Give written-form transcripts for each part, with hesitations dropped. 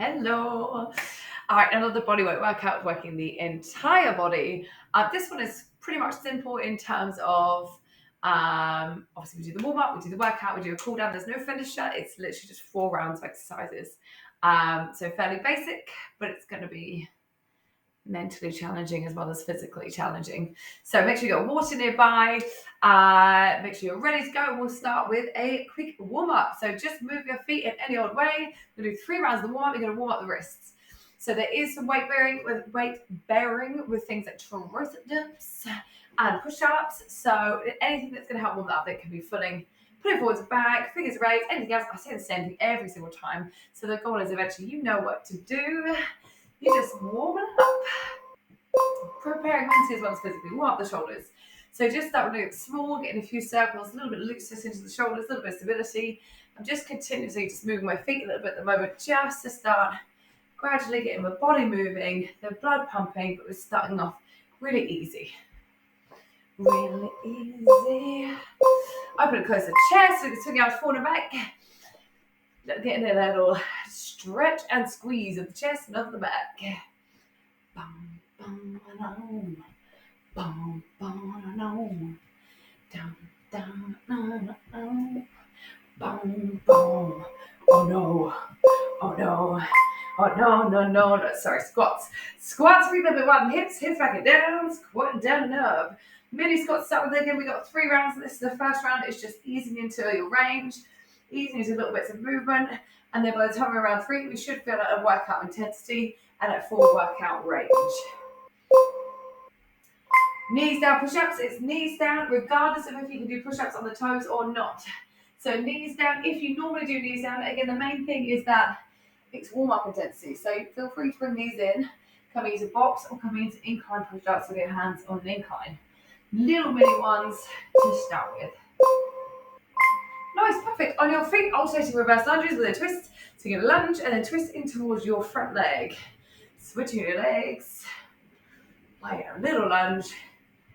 Hello. All right, another bodyweight workout working the entire body. This one is pretty much simple in terms of obviously we do the warm up, we do the workout, we do a cool down. There's no finisher. It's literally just 4 rounds of exercises. So fairly basic, but it's going to be mentally challenging as well as physically challenging. So make sure you got water nearby. Make sure you're ready to go. We'll start with a quick warm up. So just move your feet in any old way. We're going to do 3 rounds of the warm up. You're going to warm up the wrists. So there is some weight bearing with things like triceps and push-ups. So anything that's going to help warm that up. That can be putting forwards and back, fingers raised, anything else. I say the same thing every single time. So the goal is eventually you know what to do. You just warm it up, preparing mentally as well as physically. Warm up the shoulders. So just start really small, getting a few circles, a little bit of looseness into the shoulders, a little bit of stability. I'm just continuously just moving my feet a little bit at the moment, just to start gradually getting my body moving, the blood pumping, but we're starting off really easy. Really easy. Open and close the chest, so you can swing out forward and back. Getting a little stretch and squeeze of the chest and of the back. Bum, bum, bum, bum, bum, down, down, down, bum, bum. Oh no, oh no, oh no, no. Sorry, squats. Squats, feet up at hips back and down, squat down and up. Mini squats start with again. We got 3 rounds. This is the first round. It's just easing into your range, easing into little bits of movement. And then by the time we're around 3, we should feel at a workout intensity and at full workout range. Knees down push-ups. It's knees down regardless of if you can do push-ups on the toes or not. So knees down, if you normally do knees down, again, the main thing is that it's warm-up intensity. So feel free to bring these in, coming into box or coming into incline push-ups with your hands on an incline. Little mini ones to start with. Nice, perfect. On your feet, alternating reverse lunges with a twist. So you're going to lunge and then twist in towards your front leg. Switching your legs. Like a little lunge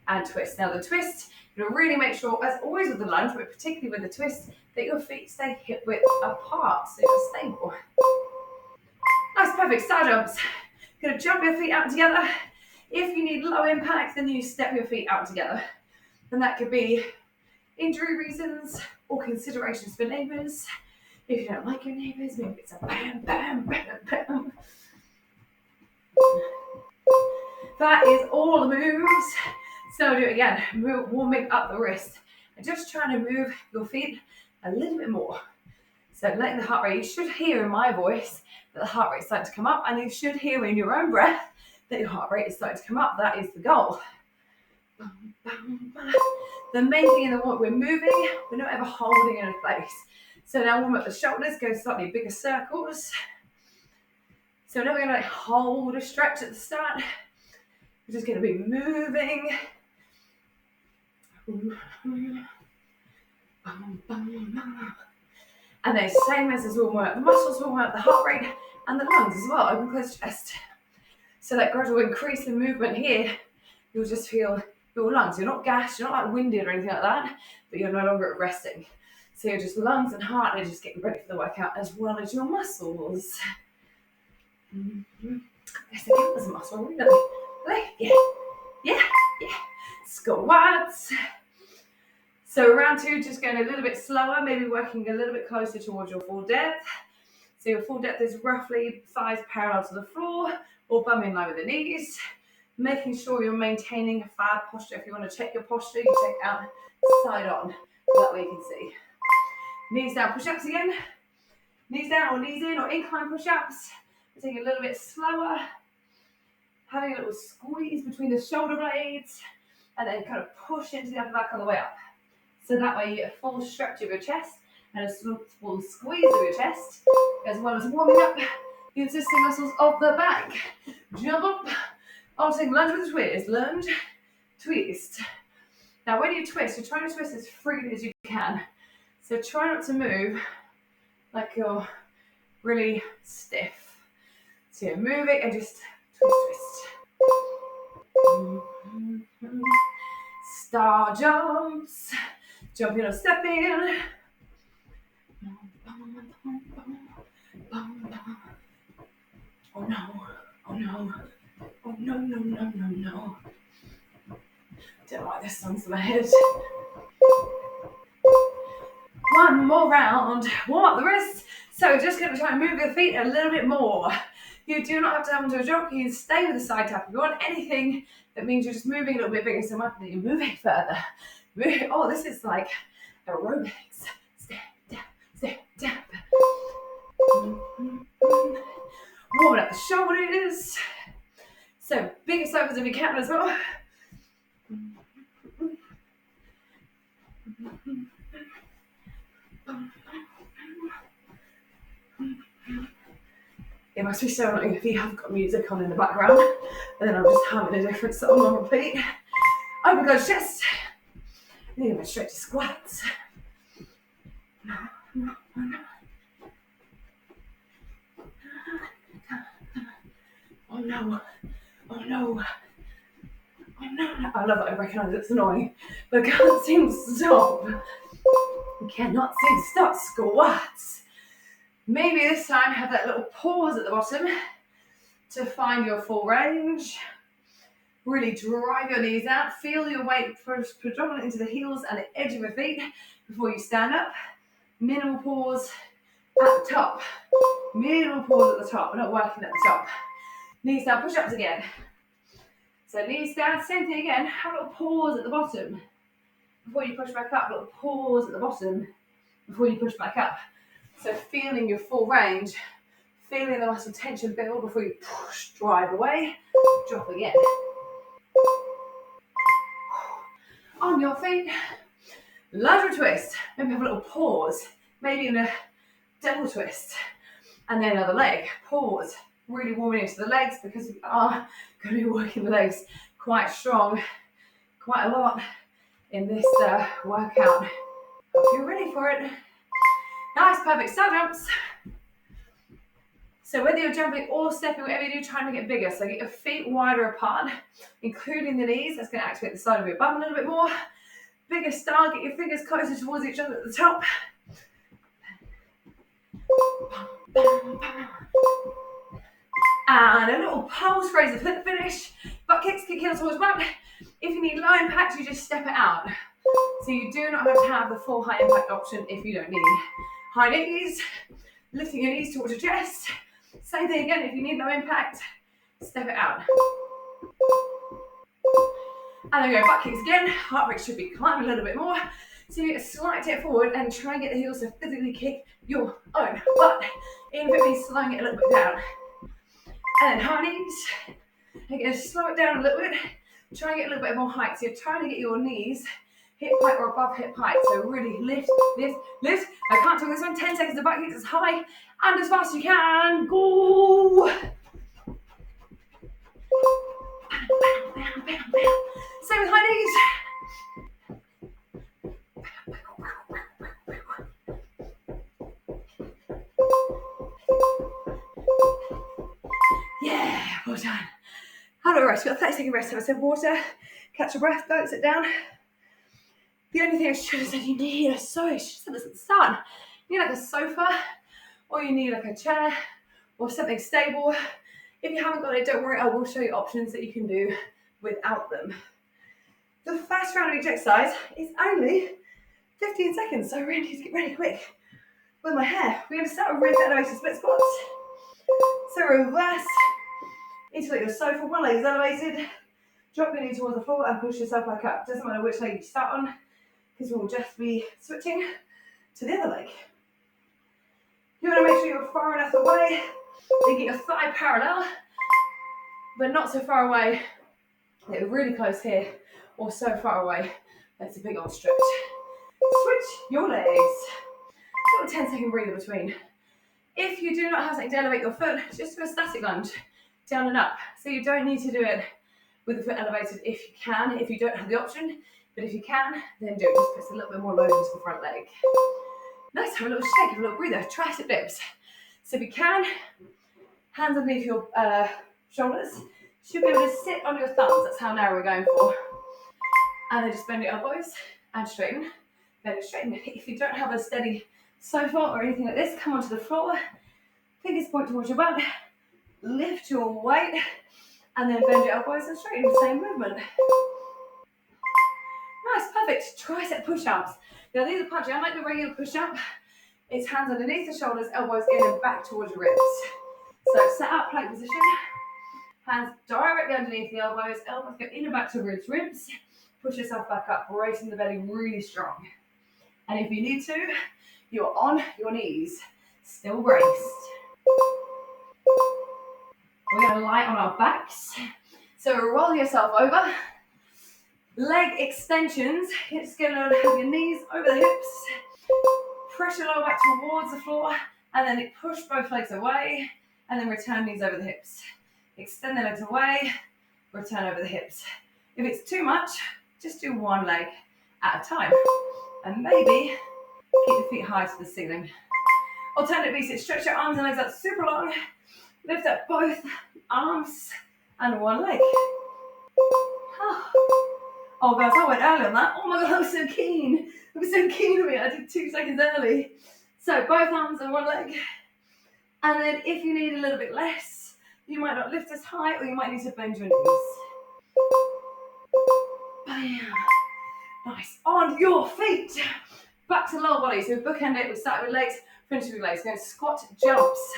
and twist. Now the twist, you're going to really make sure, as always with the lunge, but particularly with the twist, that your feet stay hip width apart so you're stable. Nice, perfect. Side jumps. You're going to jump your feet out together. If you need low impact, then you step your feet out together. And that could be injury reasons or considerations for neighbours. If you don't like your neighbours, maybe it's a bam, bam, bam, bam. That is all the moves. So do it again, warming up the wrist. And just trying to move your feet a little bit more. So letting the heart rate, you should hear in my voice that the heart rate is starting to come up, and you should hear in your own breath that your heart rate is starting to come up. That is the goal. The main thing in the what we're moving, we're not ever holding in a place. So now warm up the shoulders, go slightly bigger circles. So now we're going to hold a stretch at the start. We're just going to be moving. And then same as we'll warm up the muscles, we'll warm up the heart rate and the lungs as well, open close chest. So that gradual increase in movement here, you'll just feel your lungs. You're not gassed, you're not like winded or anything like that, but you're no longer at resting. So you're just lungs and heart and just getting ready for the workout as well as your muscles. Yes, it was a muscle, really. Yeah. Squats. So round 2, just going a little bit slower, maybe working a little bit closer towards your full depth. So your full depth is roughly thighs parallel to the floor or bum in line with the knees. Making sure you're maintaining a fab posture. If you want to check your posture, you check out side on. That way you can see. Knees down push-ups again. Knees down or knees in or incline push-ups. Taking a little bit slower. Having a little squeeze between the shoulder blades. And then kind of push into the upper back on the way up. So that way you get a full stretch of your chest and a full squeeze of your chest, as well as warming up the existing muscles of the back. Jump up. Alternating lunge with a twist. Lunge, twist. Now when you twist, you're trying to twist as freely as you can. So try not to move like you're really stiff. So you're moving and just twist. Star jumps. Jump in or step in. Oh no, oh no, oh no, no, no, no, no. Don't like this song's in my head. One more round. Warm up the wrists. So we're just going to try and move your feet a little bit more. You do not have to have them to a jog. You can stay with the side tap. If you want anything that means you're just moving a little bit bigger, so might be you're moving further. Oh, this is like aerobics. Step, tap, step, tap. Warming up the shoulders. So bigger circles if you can as well. It must be so annoying if you have got music on in the background and then I'm just having a different song on repeat. Open close chest. Then you go straight to squats. Oh no. Oh no. Oh no. I love it. I recognise it's annoying, but I can't seem to stop. I cannot seem to stop. Squats. Maybe this time have that little pause at the bottom to find your full range. Really drive your knees out. Feel your weight predominantly into the heels and the edge of your feet before you stand up. Minimal pause at the top. Minimal pause at the top. We're not working at the top. Knees down, push-ups again. So knees down, same thing again. Have a little pause at the bottom before you push back up. A little pause at the bottom before you push back up. So feeling your full range, feeling the muscle tension build before you push, drive away, drop again. On your feet, lateral twist. Maybe have a little pause, maybe in a double twist. And then another leg, pause. Really warming into the legs because we are going to be working the legs quite strong, quite a lot in this workout. Hope you're ready for it. Nice, perfect side jumps. So whether you're jumping or stepping, whatever you do, try and make it bigger. So get your feet wider apart, including the knees. That's going to activate the side of your bum a little bit more. Bigger style, get your fingers closer towards each other at the top. And a little pulse raiser for the finish. Butt kicks, kick heels towards back. If you need low impact, you just step it out. So you do not have to have the full high impact option if you don't need. High knees, lifting your knees towards your chest. Same thing again, if you need no impact, step it out. And then go butt kicks again. Heart rate should be climbing a little bit more. So you get a slight tip forward and try and get the heels to physically kick your own butt. Even if it means slowing it a little bit down. And then high knees. Again, slow it down a little bit. Try and get a little bit more height. So you're trying to get your knees hip height or above hip height. So really lift, lift, lift. I can't do this one. 10 seconds of butt kicks as high and as fast as you can. Go! Same with high knees. Yeah, well done. Have a rest. We've got a 30-second rest. Have a sip of water. Catch your breath. Don't sit down. The only thing I should have said you need I should have said this at the start. You need like a sofa, or you need like a chair, or something stable. If you haven't got it, don't worry. I will show you options that you can do without them. The first round of each exercise is only 15 seconds, so I really need to get ready quick with my hair. We're going to start with wrist elevated split squats. So reverse into like your sofa, one leg is elevated. Drop your knee towards the floor and push yourself back up. Doesn't matter which leg you start on, because we'll just be switching to the other leg. You want to make sure you're far enough away and get your thigh parallel, but not so far away that you're really close here, or so far away that's a big old stretch. Switch your legs. Little 10-second breather between. If you do not have something to elevate your foot, just do a static lunge, down and up. So you don't need to do it with the foot elevated if you can, if you don't have the option. But if you can, then do it. Just puts a little bit more load into the front leg. Nice, have a little shake, have a little breather. Tricep dips. So if you can, hands underneath your shoulders. Should be able to sit on your thumbs. That's how narrow we're going for. And then just bend your elbows and straighten. Bend and straighten. If you don't have a steady sofa or anything like this, come onto the floor. Fingers point towards your butt. Lift your weight and then bend your elbows and straighten the same movement. Nice, perfect. Tricep push-ups. Now these are punchy. Unlike the regular push-up, it's hands underneath the shoulders, elbows in and back towards your ribs. So set up plank position. Hands directly underneath the elbows. Elbows go in and back to ribs. Push yourself back up, bracing the belly really strong. And if you need to, you're on your knees, still braced. We're going to lie on our backs. So roll yourself over. Leg extensions. You're just going to have your knees over the hips. Press your lower back towards the floor. And then push both legs away. And then return knees over the hips. Extend the legs away. Return over the hips. If it's too much, just do one leg at a time. And maybe keep the feet high to the ceiling. Alternatively, so stretch your arms and legs out super long. Lift up both arms and one leg. Oh guys, I went early on that. Oh my god, I'm so keen. I'm so keen of it. I did 2 seconds early. So both arms and one leg. And then if you need a little bit less, you might not lift as high or you might need to bend your knees. Bam. Nice. On your feet. Back to lower body. So bookend it. We start with legs, finish with legs. We're going to squat jumps.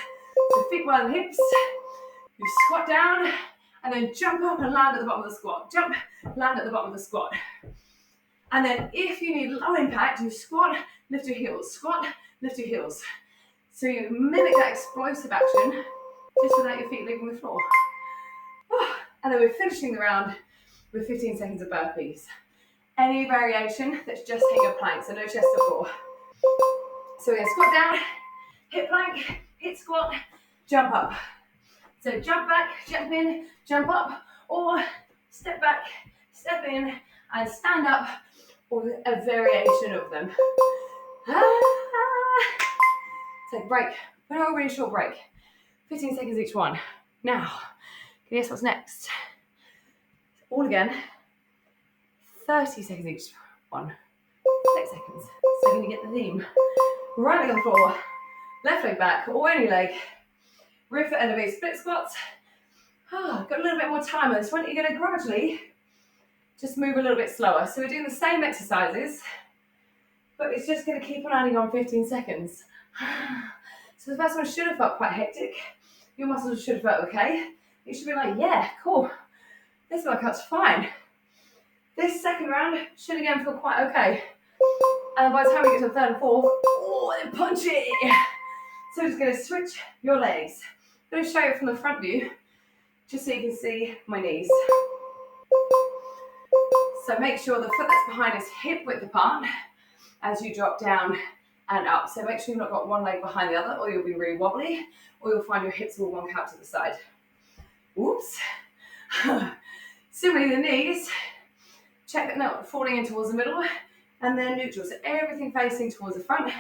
So feet wide on the hips. You squat down and then jump up and land at the bottom of the squat. Jump, land at the bottom of the squat. And then if you need low impact, you squat, lift your heels. Squat, lift your heels. So you mimic that explosive action just without your feet leaving the floor. And then we're finishing the round with 15 seconds of burpees. Any variation that's just hitting a plank, so no chest to floor. So we're going to squat down, hip plank, hip squat, jump up. So jump back, jump in, jump up, or step back, step in, and stand up, or a variation of them. Take a break, a really short break. 15 seconds each one. Now, guess what's next? All again. 30 seconds each one. 6 seconds. So you're going to get the theme. Right leg on the floor, left leg back, or any leg. Rear foot elevate, split squats. Got a little bit more time on this one. You're going to gradually just move a little bit slower. So we're doing the same exercises, but it's just going to keep on adding on 15 seconds. So the first one should have felt quite hectic. Your muscles should have felt okay. You should be like, yeah, cool. This workout's fine. This second round should again feel quite okay. And by the time we get to the third and fourth, then punch it. So we're just going to switch your legs. I'm going to show you from the front view, just so you can see my knees. So make sure the foot that's behind is hip width apart as you drop down and up. So make sure you've not got one leg behind the other, or you'll be really wobbly, or you'll find your hips will wonk out to the side. Oops. Similarly, the knees, check that not falling in towards the middle, and then neutral. So everything facing towards the front.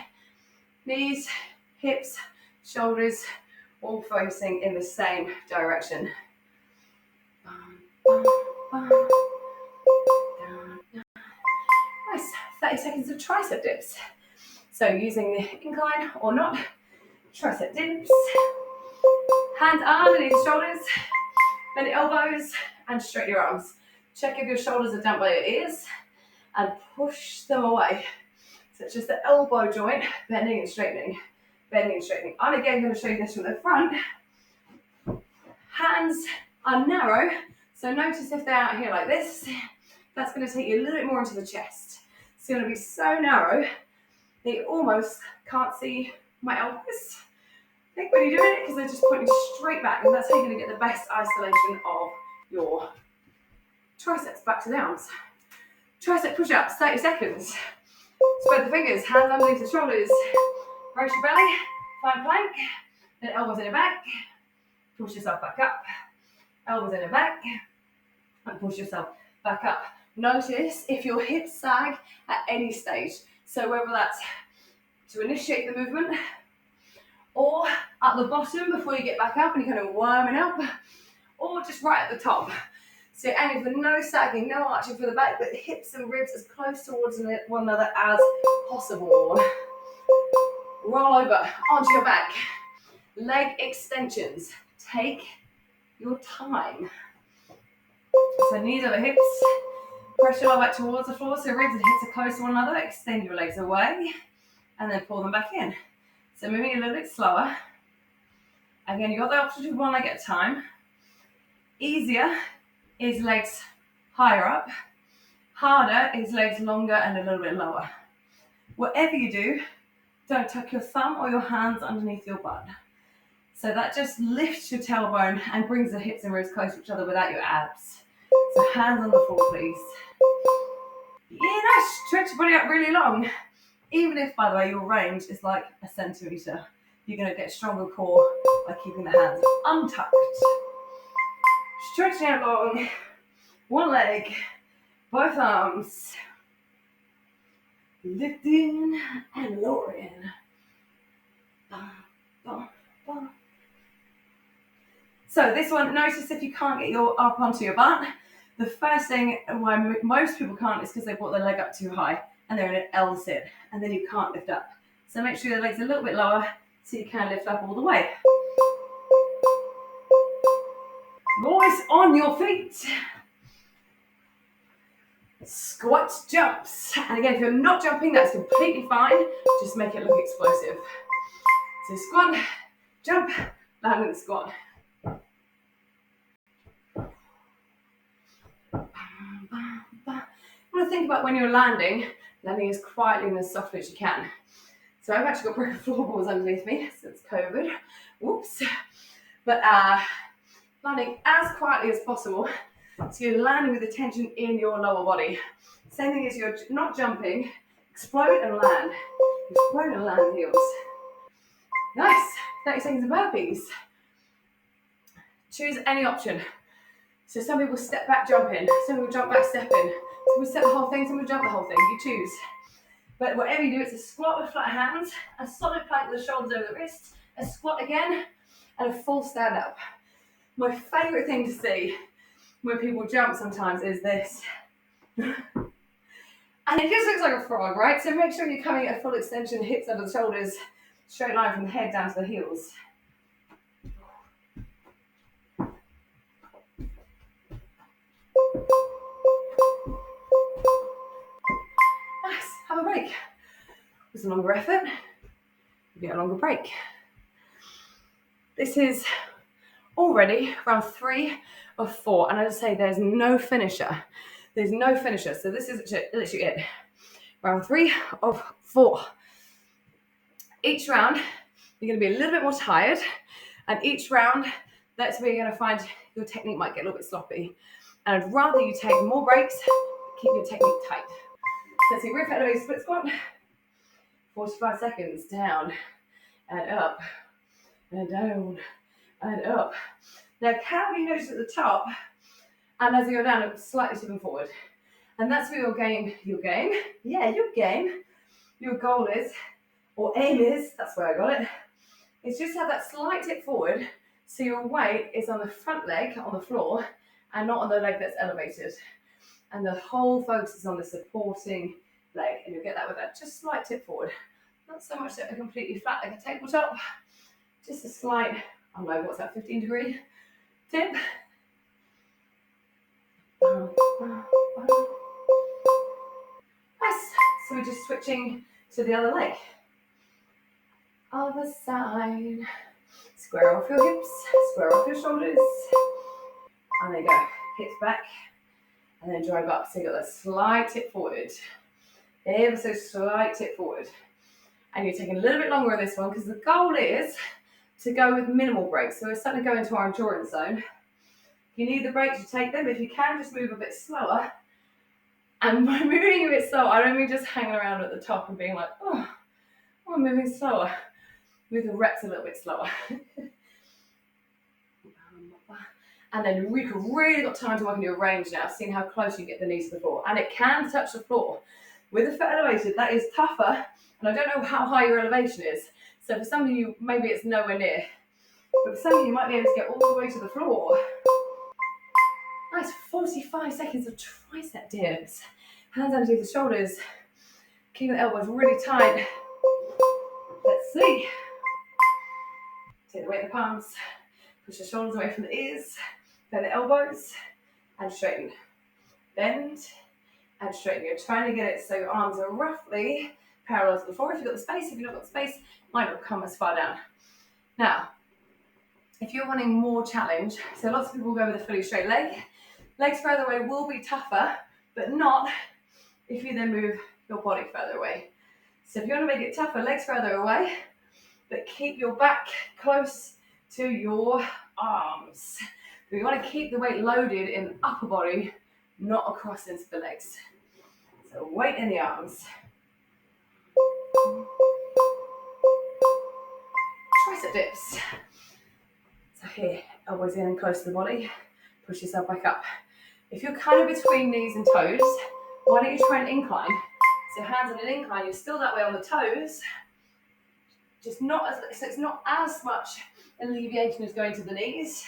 Knees, hips, shoulders, all facing in the same direction. Nice. 30 seconds of tricep dips. So using the incline or not, tricep dips. Hands underneath the shoulders, bend the elbows and straighten your arms. Check if your shoulders are down by your ears and push them away. So it's just the elbow joint bending and straightening, bending and straightening. I'm again going to show you this from the front. Hands are narrow, so notice if they're out here like this, that's going to take you a little bit more into the chest. It's going to be so narrow that you almost can't see my elbows. I think when you're doing it, because they're just pointing straight back, and that's how you're going to get the best isolation of your triceps. Back to the arms. Tricep push-ups, 30 seconds. Spread the fingers, hands underneath the shoulders. Brace your belly, find plank, then elbows in the back. Push yourself back up. Elbows in the back, and push yourself back up. Notice if your hips sag at any stage. So whether that's to initiate the movement, or at the bottom before you get back up and you're kind of warming up, or just right at the top. So aiming for no sagging, no arching for the back, but the hips and ribs as close towards one another as possible. Roll over onto your back. Leg extensions. take your time. So knees over hips, press your lower back towards the floor so ribs and hips are close to one another. Extend your legs away and then pull them back in. So moving a little bit slower. Again, you've got the option to do one leg at a time. Easier is legs higher up. Harder is legs longer and a little bit lower. Whatever you do, don't tuck your thumb or your hands underneath your butt. So that just lifts your tailbone and brings the hips and ribs close to each other without your abs. So hands on the floor, please. Yeah, stretch your body out really long. Even if, by the way, your range is like a centimetre, you're going to get stronger core by keeping the hands untucked. Stretching out long, one leg, both arms. Lifting and lowering. So this one, notice if you can't get your up onto your butt, the first thing why most people can't is because they brought their leg up too high and they're in an L sit and then you can't lift up. So make sure your leg's a little bit lower so you can lift up all the way. Always on your feet. Squat jumps. And again, if you're not jumping, that's completely fine. Just make it look explosive. So squat, jump, land in the squat. You want to think about when you're landing as quietly and as softly as you can. So I've actually got broken floorboards underneath me since COVID. Whoops. But landing as quietly as possible. So you're landing with the tension in your lower body. Same thing as you're not jumping. Explode and land. Explode and land the heels. Nice. 30 seconds of burpees. Choose any option. So some people step back, jump in. Some people jump back, step in. Some people step the whole thing, some people jump the whole thing. You choose. But whatever you do, it's a squat with flat hands, a solid plank with the shoulders over the wrists, a squat again, and a full stand up. My favourite thing to see when people jump sometimes is this. And it just looks like a frog, right? So make sure you're coming at full extension, hips under the shoulders, straight line from the head down to the heels. Nice, have a break. It's a longer effort, you get a longer break. This is already round 3 of 4, and as I say, there's no finisher. There's no finisher, so this is literally it. Round 3 of 4. Each round, you're going to be a little bit more tired, and each round, that's where you're going to find your technique might get a little bit sloppy. And I'd rather you take more breaks, keep your technique tight. So let's see, rear foot elevated split squat. 45 seconds, down, and up, and down, and up. Now, can we notice at the top, and as you go down, it's slightly tipping forward. And that's where your goal is, or aim is, that's where I got it, is just have that slight tip forward, so your weight is on the front leg, on the floor, and not on the leg that's elevated. And the whole focus is on the supporting leg, and you'll get that with that just slight tip forward. Not so much that a completely flat like a tabletop, just a slight, I don't know, what's that, 15-degree tip. Nice. So we're just switching to the other leg. Other side. Square off your hips, square off your shoulders. And there you go. Hips back. And then drive up. So you got that slight tip forward. Ever so slight tip forward. And you're taking a little bit longer on this one because the goal is to go with minimal breaks. So we're starting to go into our endurance zone. If you need the breaks, you take them. If you can, just move a bit slower. And by moving a bit slower, I don't mean just hanging around at the top and being like, oh, I'm moving slower. Move the reps a little bit slower. And then we've really got time to work on your range now, seeing how close you get the knees to the floor. And it can touch the floor. With the foot elevated, that is tougher. And I don't know how high your elevation is. So for some of you, maybe it's nowhere near. But for some of you, you might be able to get all the way to the floor. Nice 45 seconds of tricep dips. Hands underneath the shoulders. Keep the elbows really tight. Let's see. Take the weight in the palms. Push the shoulders away from the ears, bend the elbows, and straighten. Bend, and straighten. You're trying to get it so your arms are roughly parallel to the floor. If you've got the space, if you've not got the space, might not come as far down. Now, if you're wanting more challenge, so lots of people go with a fully straight leg. Legs further away will be tougher, but not if you then move your body further away. So if you want to make it tougher, legs further away, but keep your back close to your arms. We want to keep the weight loaded in the upper body, not across into the legs. So weight in the arms. Tricep dips. So here, elbows in and close to the body. Push yourself back up. If you're kind of between knees and toes, why don't you try an incline? So hands on an incline, you're still that way on the toes, just not as, so it's not as much alleviation as going to the knees,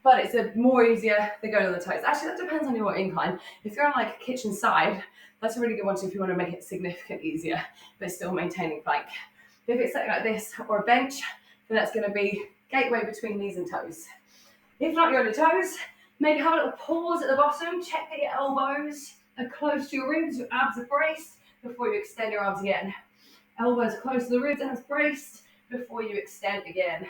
but it's a more easier than going on the toes. Actually, that depends on your incline. If you're on like a kitchen side, that's a really good one too if you want to make it significantly easier, but still maintaining plank. If it's something like this or a bench, then that's going to be gateway between knees and toes. If not, you're on your toes, maybe have a little pause at the bottom, check that your elbows are close to your ribs, your abs are braced before you extend your arms again. Elbows close to the ribs, abs braced before you extend again.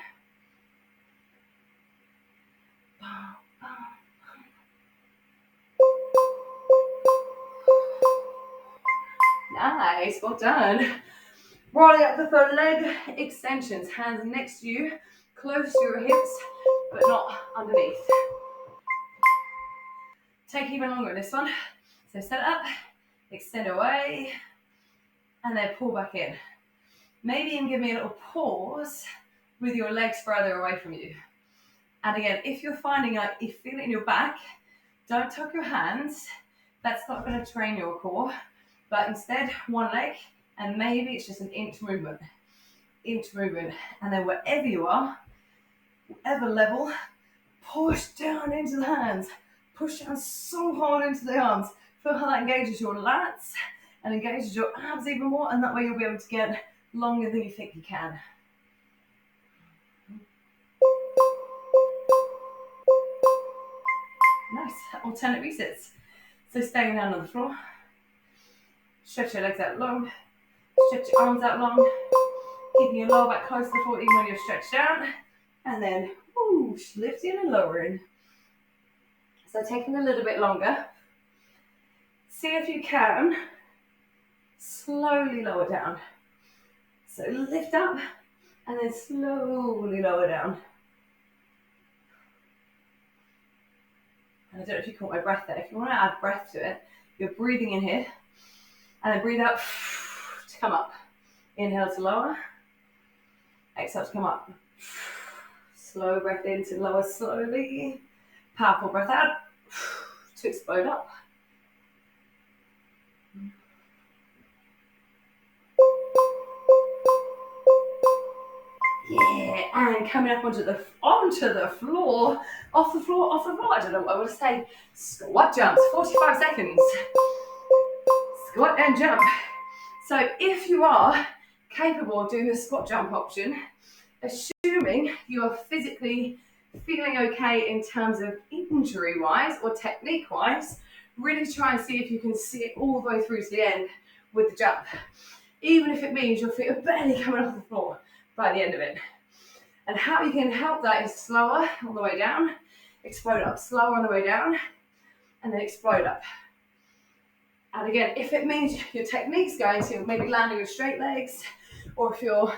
Nice, well done. Rolling up for leg extensions, hands next to you, close to your hips, but not underneath. Take even longer in this one. So set it up, extend away, and then pull back in. Maybe even give me a little pause with your legs further away from you. And again, if you're finding like you feel it in your back, don't tuck your hands. That's not going to train your core, but instead one leg, and maybe it's just an inch movement, and then wherever you are, whatever level, push down into the hands, push down so hard into the arms. Feel how that engages your lats and engages your abs even more, and that way you'll be able to get longer than you think you can. Nice, alternate resets. So staying down on the floor, stretch your legs out long, stretch your arms out long, keeping your lower back close to the floor even when you're stretched out, and then lifting and lowering. So taking a little bit longer. See if you can slowly lower down. So lift up and then slowly lower down. And I don't know if you caught my breath there. If you want to add breath to it, you're breathing in here and then breathe out to come up. Inhale to lower, exhale to come up. Slow breath in to lower slowly. Powerful breath out to explode up. Yeah, and coming up onto the floor, off the floor. I don't know what I want to say. Squat jumps, 45 seconds. Squat and jump. So if you are capable of doing the squat jump option, assuming you are physically feeling okay in terms of injury-wise or technique-wise, really try and see if you can see it all the way through to the end with the jump. Even if it means your feet are barely coming off the floor by the end of it. And how you can help that is slower on the way down, explode up, slower on the way down, and then explode up. And again, if it means your technique's going to maybe landing with straight legs, or if you're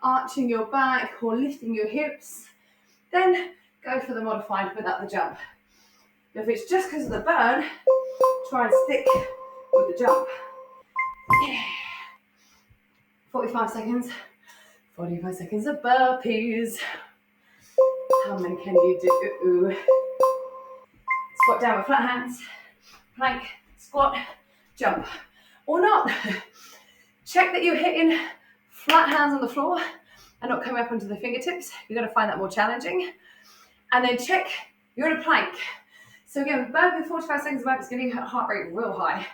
arching your back or lifting your hips, then go for the modified without the jump. But if it's just because of the burn, try and stick with the jump. Yeah. 45 seconds. 45 seconds of burpees. How many can you do? Squat down with flat hands. Plank, squat, jump. Or not. Check that you're hitting flat hands on the floor and not coming up onto the fingertips. You're going to find that more challenging. And then check you're in a plank. So again, burping 45 seconds of burp is going to get your heart rate real high.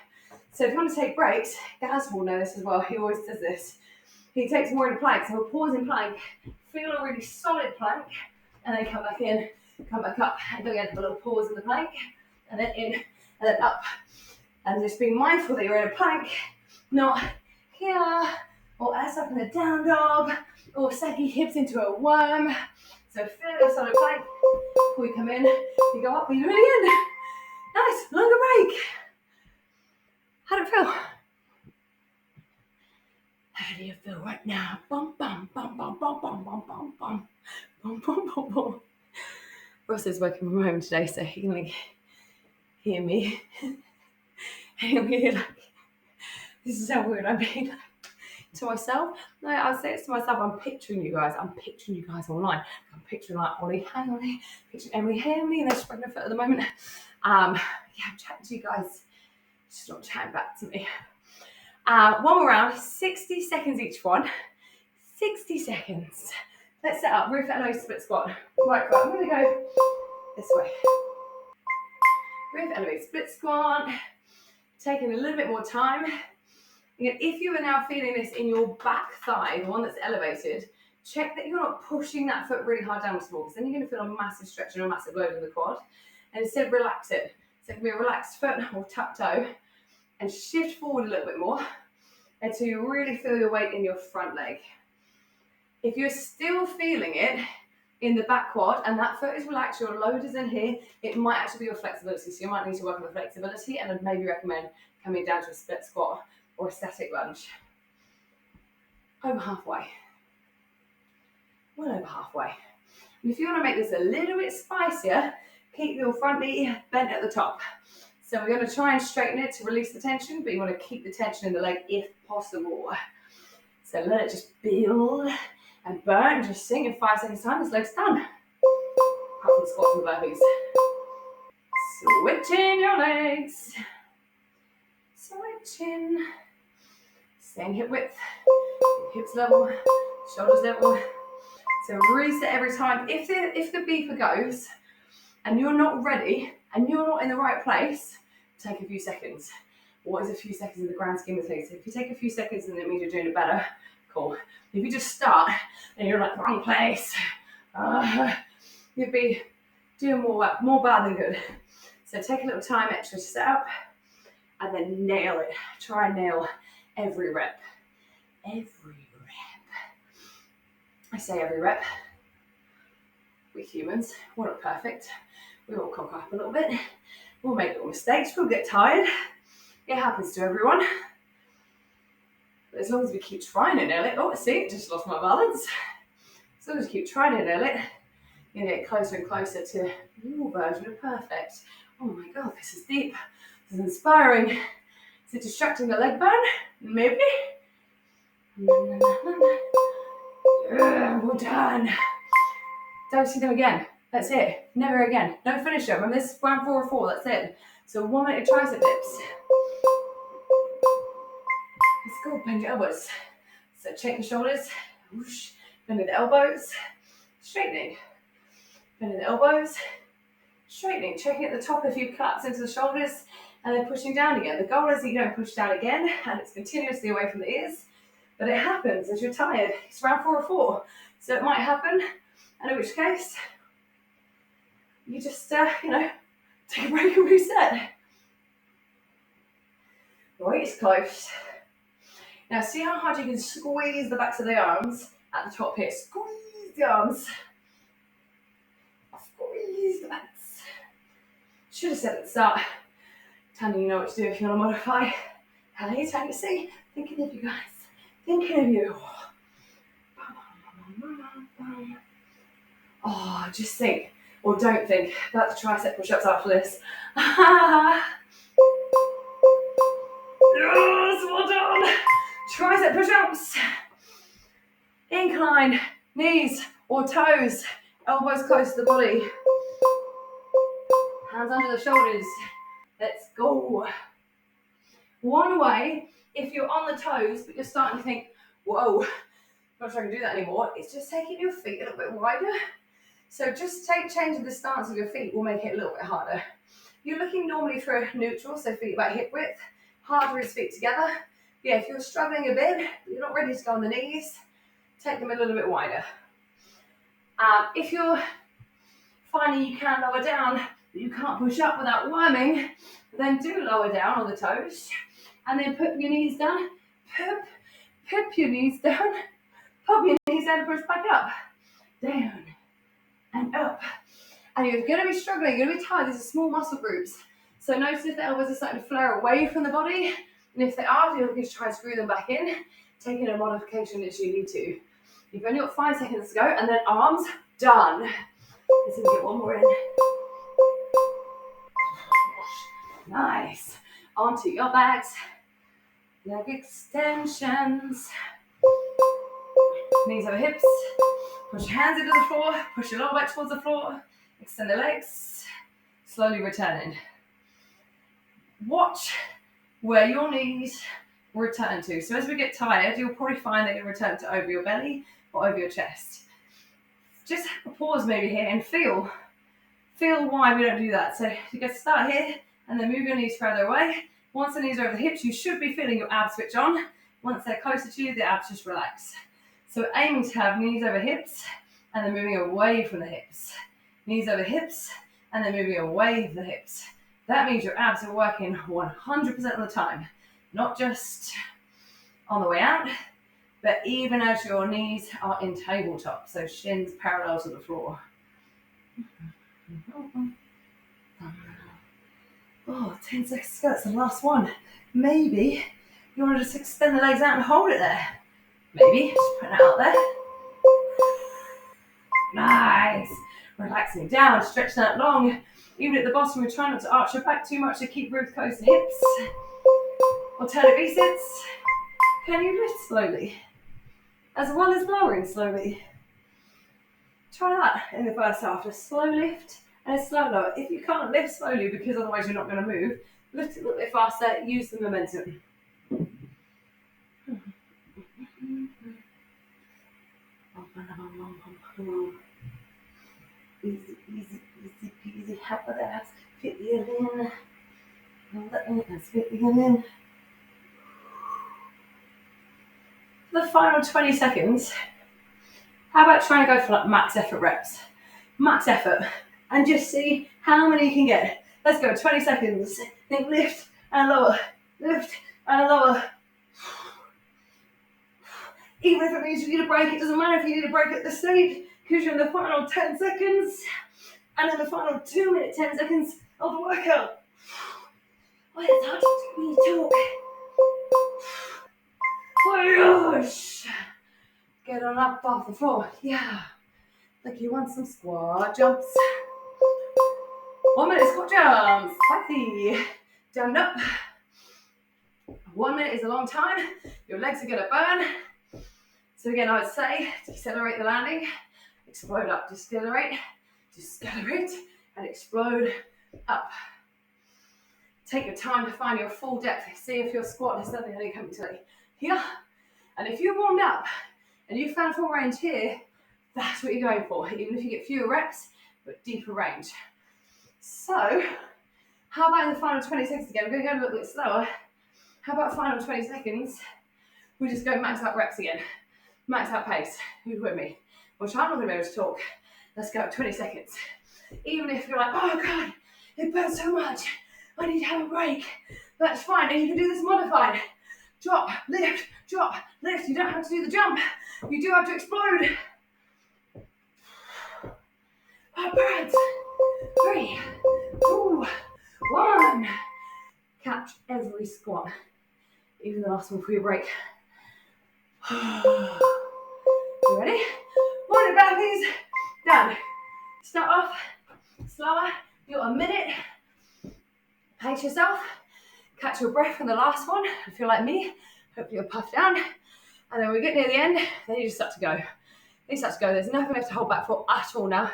So if you want to take breaks, Gaz will know this as well. He always does this. He takes more in a plank. So we'll pause in plank, feel a really solid plank, and then come back in, come back up, and again, a little pause in the plank, and then in, and then up. And just being mindful that you're in a plank, not here, or ass up in a down dog, or sacking hips into a worm. So feel your solid plank before you come in, you go up, and you do it again. Nice, longer break. How do it feel? How do you feel right now? Bum, bum, bum, bum, bum, bum, bum, bum, bum, bum, bum, bum, bum. Ross is working from home today, so he can hear me. He'll be like, this is how weird I'm being to myself. No, I'll say it to myself. I'm picturing you guys. I'm picturing you guys online. I'm picturing like Ollie, hi Ollie, picturing Emily, hey Emily, and they're just pregnant at the moment. I'm chatting to you guys. Just not chatting back to me. One more round, 60 seconds each one. 60 seconds. Let's set up roof elbow split squat. Right foot, I'm going to go this way. Roof elbow split squat. Taking a little bit more time. Again, if you are now feeling this in your back thigh, the one that's elevated, check that you're not pushing that foot really hard downwards because then you're going to feel a massive stretch and a massive load in the quad. And instead relax it. So it can be a relaxed foot or tuck toe and shift forward a little bit more until you really feel your weight in your front leg. If you're still feeling it in the back quad and that foot is relaxed, your load is in here, it might actually be your flexibility. So you might need to work on the flexibility and I'd maybe recommend coming down to a split squat or a static lunge. Over halfway. Well over halfway. And if you want to make this a little bit spicier, keep your front knee bent at the top. So we're going to try and straighten it to release the tension, but you want to keep the tension in the leg if possible. So let it just build and burn. Just sing in 5 seconds time. This leg's done. Apart from squats and burpees. Switching your legs. Switching. Same hip width. Hips level. Shoulders level. So reset every time. If the beeper goes and you're not ready and you're not in the right place, take a few seconds. What is a few seconds in the grand scheme of things? If you take a few seconds and it means you're doing it better, cool. If you just start and you're like, wrong place, you'd be doing more bad than good. So take a little time extra to set up and then nail it. Try and nail every rep. Every rep. I say every rep. We're humans. We're not perfect. We all cock up a little bit. We'll make little mistakes. We'll get tired. It happens to everyone. But as long as we keep trying to nail it. Oh, see, just lost my balance. As long as we keep trying to nail it, you get closer and closer to your version of perfect. Oh my God, this is deep. This is inspiring. Is it distracting the leg bone? Maybe. We're done. Don't see them again. That's it. Never again. Don't finish them. Remember, this is round 4 or 4. That's it. So 1 minute of tricep dips. Let's go. Bend your elbows. So check the shoulders. Whoosh. Bending the elbows. Straightening. Bending the elbows. Straightening. Checking at the top if you collapse into the shoulders. And then pushing down again. The goal is that you don't push down again. And it's continuously away from the ears. But it happens as you're tired. It's round 4 or 4. So it might happen. And in which case, you just, take a break and reset. The weight is close. Now see how hard you can squeeze the backs of the arms at the top here. Squeeze the arms. Squeeze the backs. Should have said at the start. Tanya, you know what to do if you want to modify. Hey, Tanya, see? Thinking of you guys. Thinking of you. Oh, just think, or don't think, about the tricep push-ups after this. Yes, well done. Tricep push-ups. Incline, knees or toes, elbows close to the body. Hands under the shoulders. Let's go. One way, if you're on the toes, but you're starting to think, whoa, I'm not sure I can do that anymore, it's just taking your feet a little bit wider. So just changing the stance of your feet will make it a little bit harder. You're looking normally for a neutral, so feet about hip width. Harder is feet together. Yeah, if you're struggling a bit, you're not ready to go on the knees, take them a little bit wider. If you're finding you can lower down, but you can't push up without worming, then do lower down on the toes. And then put your knees down. Pip your knees down. Pop your knees down and push back up. Down and up. And you're going to be struggling, you're going to be tired. These are small muscle groups. So notice if the elbows are starting to flare away from the body. And if they are, you're looking to try and screw them back in. Taking a modification if you need to. You've only got 5 seconds to go. And then arms, done. Let's see if we get one more in. Nice. Onto your backs. Leg extensions. Knees over hips. Push your hands into the floor. Push your lower back towards the floor. Extend the legs. Slowly returning. Watch where your knees return to. So as we get tired, you'll probably find that you return to over your belly or over your chest. Just have a pause maybe here and feel why we don't do that. So you get to start here and then move your knees further away. Once the knees are over the hips, you should be feeling your abs switch on. Once they're closer to you, the abs just relax. So aiming to have knees over hips and then moving away from the hips. Knees over hips and then moving away from the hips. That means your abs are working 100% of the time, not just on the way out, but even as your knees are in tabletop, so shins parallel to the floor. Oh, 10 seconds to go, that's the last one. Maybe you want to just extend the legs out and hold it there. Maybe, just putting it out there. Nice. Relaxing down, stretching out long. Even at the bottom, we're trying not to arch your back too much to keep ribs close to hips. Alternate V-sits. Can you lift slowly? As well as lowering slowly. Try that in the first half. A slow lift and a slow lower. If you can't lift slowly because otherwise you're not going to move, lift it a little bit faster. Use the momentum. Easy, easy, easy, easy. Help with that. Fit the in. Hold that in. Let's fit the in. For the final 20 seconds, how about trying to go for like max effort reps? Max effort. And just see how many you can get. Let's go, 20 seconds. Think lift and lower. Lift and lower. Even if it means you need a break, it doesn't matter if you need a break at this stage, because you're in the final 10 seconds and in the final 2 minute 10 seconds of the workout. Oh, it's hard to talk. Oh, gosh. Get on up off the floor. Yeah. Like you want some squat jumps. 1 minute squat jumps. Spicy. Down and up. 1 minute is a long time. Your legs are going to burn. So again, I would say decelerate the landing, explode up, decelerate, and explode up. Take your time to find your full depth. See if your squat is something that coming to here. And if you warmed up and you found full range here, that's what you're going for. Even if you get fewer reps, but deeper range. So, how about in the final 20 seconds again? We're going to go a little bit slower. How about final 20 seconds? We just go max out reps again. Max out pace. Who's with me? Which I'm not going to be able to talk. Let's go, 20 seconds. Even if you're like, oh God, it burns so much. I need to have a break. That's fine. And you can do this modified. Drop, lift, drop, lift. You don't have to do the jump. You do have to explode. 5 breaths. 3, 2, 1. Catch every squat. Even the last one before your break. You ready? One back, please. Done. Start off slower. Do a minute. Pace yourself. Catch your breath in the last one. If you're like me, hopefully you'll puff down. And then when we get near the end, then you just start to go. You start to go. There's nothing left to hold back for at all now.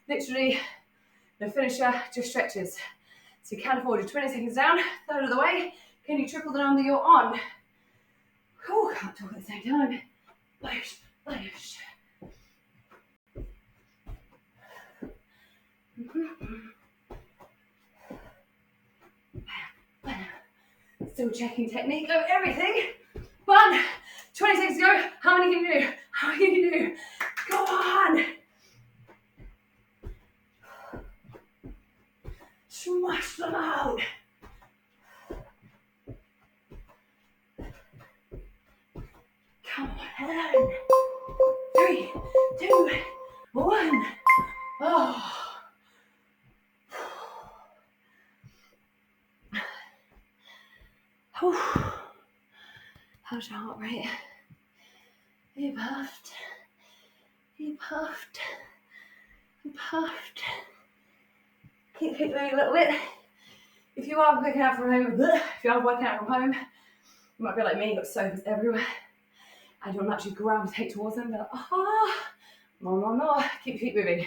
Literally, the finisher just stretches. So you can afford your 20 seconds down, third of the way. Can you triple the number you're on? Oh, can't talk at the same time. Lift. Still checking technique of everything. 1, 20 seconds to go. How many can you do? How many can you do? Go on. Smash them out. Come on, Helen. 3, 2, 1. Oh. How's your heart rate? You puffed. You puffed. You puffed. Keep moving a little bit. If you are working out from home, you might be like me, you've got sofas everywhere. And you'll naturally gravitate towards them, be like, no. Keep your feet moving.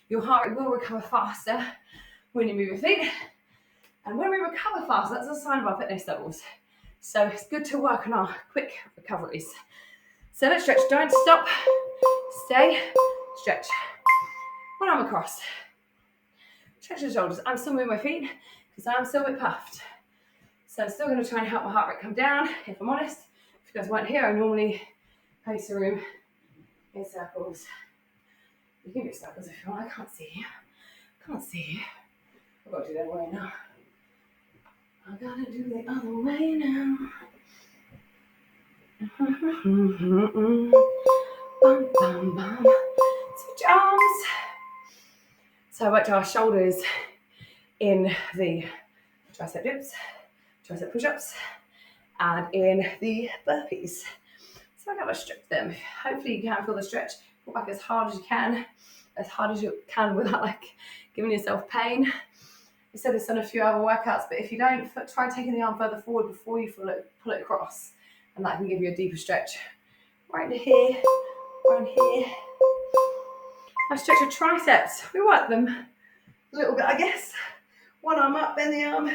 Your heart rate will recover faster when you move your feet. And when we recover fast, that's a sign of our fitness levels. So it's good to work on our quick recoveries. So let's stretch. Don't stop. Stay. Stretch. One arm across. Stretch the shoulders. I'm still moving my feet because I'm still a bit puffed. So I'm still going to try and help my heart rate come down, if I'm honest. If you guys weren't here, I normally pace the room in circles. You can do circles if you want. I can't see you. I've got to do the other way now. I gotta do the other way now. Bum, bum, bum. Switch arms. So I worked our shoulders in the tricep dips, tricep push-ups, and in the burpees. So I gotta stretch them. Hopefully you can feel the stretch. Pull back as hard as you can without like giving yourself pain. We said this on a few other workouts, but if you don't, try taking the arm further forward before you pull it across, and that can give you a deeper stretch. Right into here, right here. Now stretch your triceps. We work them a little bit, I guess. One arm up, bend the arm,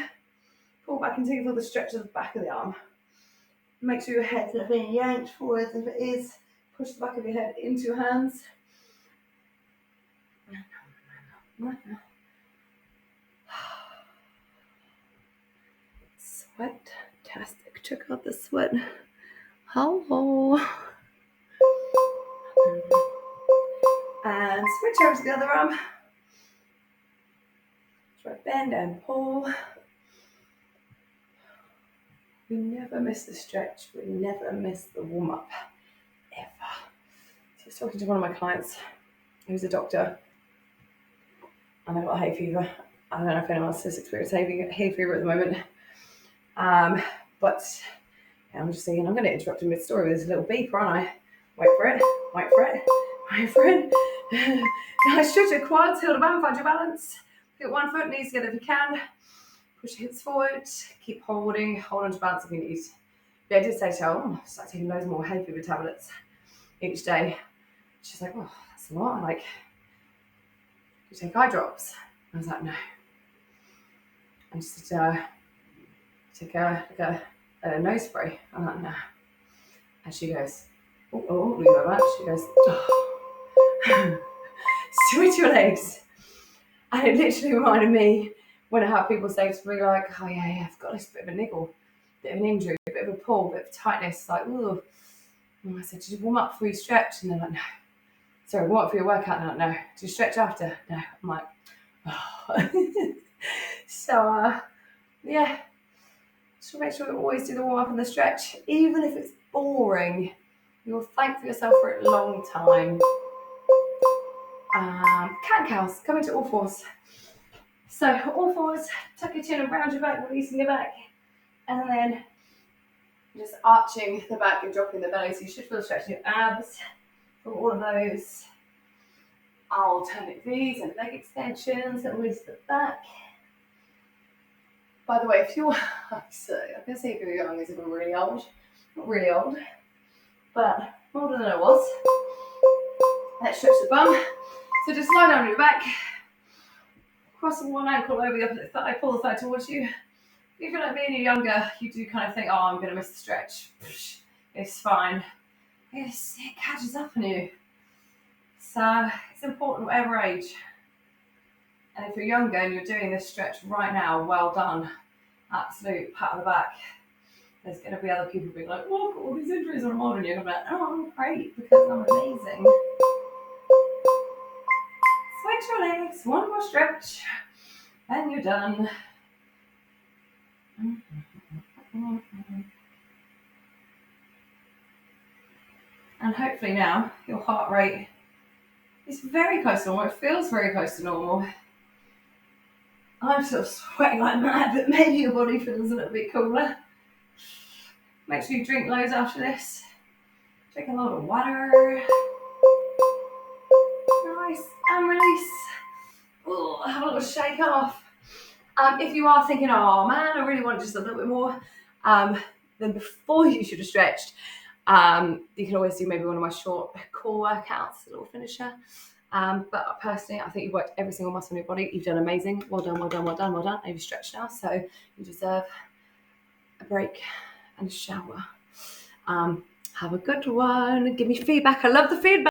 pull back until you feel the stretch of the back of the arm. Make sure your head's not being yanked forward. If it is, push the back of your head into your hands. Sweat. Fantastic. Check out the sweat. Hello. And switch over to the other arm. Try bend and pull. We never miss the stretch. We never miss the warm-up. Ever. So I was talking to one of my clients who's a doctor, and they've got hay fever. I don't know if anyone else has experienced hay fever at the moment. But yeah, I'm just thinking I'm going to interrupt in mid-story with this little beep, aren't I? Wait for it. Now stretch your quads, heel to bum, find your balance. Put one foot, knees together if you can. Push your hips forward. Keep holding. Hold on to balance if you need. But I did say to her, start taking loads more hay fever tablets each day. She's like, that's a lot. I'm like, you take eye drops? I was like, no. I just take a nose spray. I'm like, no. And she goes, look at that. She goes, switch your legs. And it literally reminded me when I have people say to me like, I've got this bit of a niggle, bit of an injury, a bit of a pull, a bit of tightness, like, ooh. And I said, did you warm up before you stretch? And they're like, no. Sorry, warm up for your workout? And they're like, no. Do you stretch after? No. I'm like, oh. So, yeah. So make sure you always do the warm up and the stretch. Even if it's boring, you'll thank for yourself for a long time. Cat cows, come into all fours. So all fours, tuck your chin around your back, releasing your back. And then just arching the back and dropping the belly. So you should feel stretching your abs from all of those alternate V's and leg extensions and release the back. By the way, if you're, I'm going to say if you're young as if I'm really old. Not really old, but older than I was. Let's stretch the bum. So just lie down on your back. Cross one ankle over the opposite thigh, pull the thigh towards you. If you're like me and you're younger, you do kind of think, I'm going to miss the stretch. It's fine. It catches up on you. So it's important whatever age. And if you're younger and you're doing this stretch right now, well done. Absolute pat on the back. There's going to be other people being like, I've got all these injuries when I'm older. And you're going to be like, I'm great because I'm amazing. Switch your legs. One more stretch. And you're done. And hopefully now your heart rate is very close to normal. It feels very close to normal. I'm still sweating like mad, but maybe your body feels a little bit cooler. Make sure you drink loads after this. Drink a lot of water. Nice. And release. Ooh, have a little shake off. If you are thinking, oh man, I really want just a little bit more, then before you should have stretched, you can always do maybe one of my short core workouts, a little finisher. But personally, I think you've worked every single muscle in your body. You've done amazing. Well done, well done, well done, well done. And you've stretched now, so you deserve a break and a shower. Have a good one. Give me feedback. I love the feedback.